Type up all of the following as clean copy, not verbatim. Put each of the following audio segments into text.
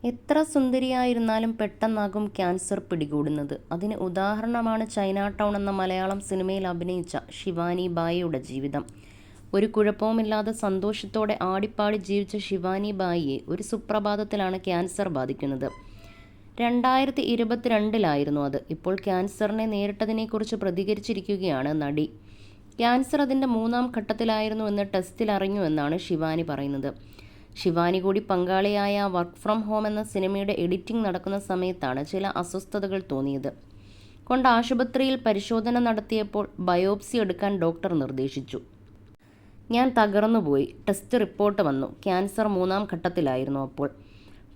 എത്ര സുന്ദരിയായിരുന്നാലും പെട്ടെന്നാകും ക്യാൻസർ പിടികൂടുന്നത്. അതിന് ഉദാഹരണമാണ് ചൈന ടൗൺ എന്ന മലയാളം സിനിമയിൽ അഭിനയിച്ച ശിവാനി ബായിയുടെ ജീവിതം. ഒരു കുഴപ്പവുമില്ലാതെ സന്തോഷത്തോടെ ആടിപ്പാടി ജീവിച്ച ശിവാനി ബായിയെ ഒരു സുപ്രഭാതത്തിലാണ് ക്യാൻസർ ബാധിക്കുന്നത്. 2022 അത്. ഇപ്പോൾ ക്യാൻസറിനെ നേരിട്ടതിനെക്കുറിച്ച് പ്രതികരിച്ചിരിക്കുകയാണ് നടി. ക്യാൻസർ അതിൻ്റെ 3ാം ഘട്ടത്തിലായിരുന്നുവെന്ന് ടെസ്റ്റിൽ അറിഞ്ഞുവെന്നാണ് ശിവാനി പറയുന്നത്. ശിവാനി കൂടി പങ്കാളിയായ വർക്ക് ഫ്രം ഹോം എന്ന സിനിമയുടെ എഡിറ്റിംഗ് നടക്കുന്ന സമയത്താണ് ചില അസ്വസ്ഥതകൾ തോന്നിയത് കൊണ്ട് ആശുപത്രിയിൽ പരിശോധന നടത്തിയപ്പോൾ ബയോപ്സി എടുക്കാൻ ഡോക്ടർ നിർദ്ദേശിച്ചു. ഞാൻ തകർന്നുപോയി. ടെസ്റ്റ് റിപ്പോർട്ട് വന്നു. ക്യാൻസർ 3ാം ഘട്ടത്തിലായിരുന്നു അപ്പോൾ.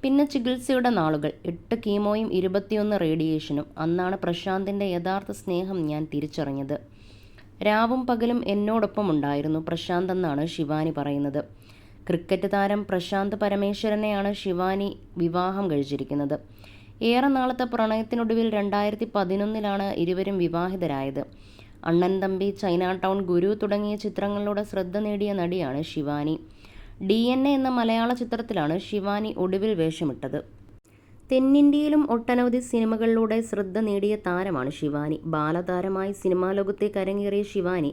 പിന്നെ ചികിത്സയുടെ നാളുകൾ, 8 കീമോയും 21 റേഡിയേഷനും. അന്നാണ് പ്രശാന്തിൻ്റെ യഥാർത്ഥ സ്നേഹം ഞാൻ തിരിച്ചറിഞ്ഞത്. രാവും പകലും എന്നോടൊപ്പം ഉണ്ടായിരുന്നു പ്രശാന്ത് എന്നാണ് ശിവാനി പറയുന്നത്. ക്രിക്കറ്റ് താരം പ്രശാന്ത് പരമേശ്വരനെയാണ് ശിവാനി വിവാഹം കഴിച്ചിരിക്കുന്നത്. ഏറെ നാളത്തെ പ്രണയത്തിനൊടുവിൽ 2011 ഇരുവരും വിവാഹിതരായത്. അണ്ണൻ തമ്പി, ചൈന ടൗൺ, ഗുരു തുടങ്ങിയ ചിത്രങ്ങളിലൂടെ ശ്രദ്ധ നേടിയ നടിയാണ് ശിവാനി. DNA എന്ന മലയാള ചിത്രത്തിലാണ് ശിവാനി ഒടുവിൽ വേഷമിട്ടത്. തെന്നിന്ത്യയിലും ഒട്ടനവധി സിനിമകളിലൂടെ ശ്രദ്ധ നേടിയ താരമാണ് ശിവാനി. ബാലതാരമായി സിനിമാ ലോകത്തേക്ക് അരങ്ങേറിയ ശിവാനി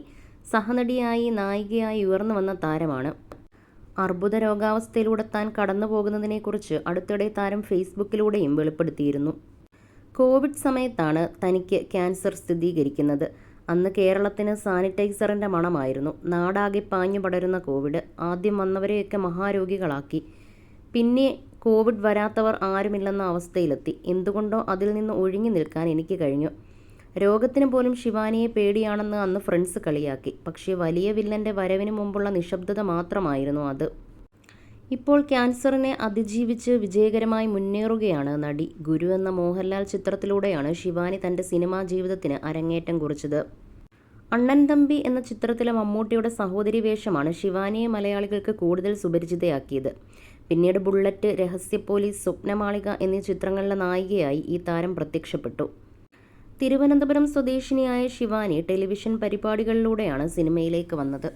സഹനടിയായി, നായികയായി ഉയർന്നു വന്ന താരമാണ്. അർബുദ രോഗാവസ്ഥയിലൂടെ താൻ കടന്നു പോകുന്നതിനെക്കുറിച്ച് അടുത്തിടെ താരം ഫേസ്ബുക്കിലൂടെയും വെളിപ്പെടുത്തിയിരുന്നു. കോവിഡ് സമയത്താണ് തനിക്ക് ക്യാൻസർ സ്ഥിരീകരിക്കുന്നത്. അന്ന് കേരളത്തിന് സാനിറ്റൈസറിൻ്റെ മണമായിരുന്നു. നാടാകെ പാഞ്ഞു പടരുന്ന കോവിഡ് ആദ്യം വന്നവരെയൊക്കെ മഹാരോഗികളാക്കി. പിന്നെ കോവിഡ് വരാത്തവർ ആരുമില്ലെന്ന അവസ്ഥയിലെത്തി. എന്തുകൊണ്ടോ അതിൽ നിന്ന് ഒഴിഞ്ഞു നിൽക്കാൻ എനിക്ക് കഴിഞ്ഞു. രോഗത്തിന് പോലും ശിവാനിയെ പേടിയാണെന്ന് അന്ന് ഫ്രണ്ട്സ് കളിയാക്കി. പക്ഷേ വലിയ വില്ലൻ്റെ വരവിന് മുമ്പുള്ള നിശബ്ദത മാത്രമായിരുന്നു അത്. ഇപ്പോൾ ക്യാൻസറിനെ അതിജീവിച്ച് വിജയകരമായി മുന്നേറുകയാണ് നടി. ഗുരു എന്ന മോഹൻലാൽ ചിത്രത്തിലൂടെയാണ് ശിവാനി തൻ്റെ സിനിമാ ജീവിതത്തിന് അരങ്ങേറ്റം കുറിച്ചത്. അണ്ണൻ തമ്പി എന്ന ചിത്രത്തിലെ മമ്മൂട്ടിയുടെ സഹോദരി വേഷമാണ് ശിവാനിയെ മലയാളികൾക്ക് കൂടുതൽ സുപരിചിതയാക്കിയത്. പിന്നീട് ബുള്ളറ്റ്, രഹസ്യ പോലീസ്, സ്വപ്നമാളിക എന്നീ ചിത്രങ്ങളിലെ നായികയായി ഈ താരം പ്രത്യക്ഷപ്പെട്ടു. തിരുവനന്തപുരം സ്വദേശിനിയായ ശിവാനി ടെലിവിഷൻ പരിപാടികളിലൂടെയാണ് സിനിമയിലേക്ക് വന്നത്.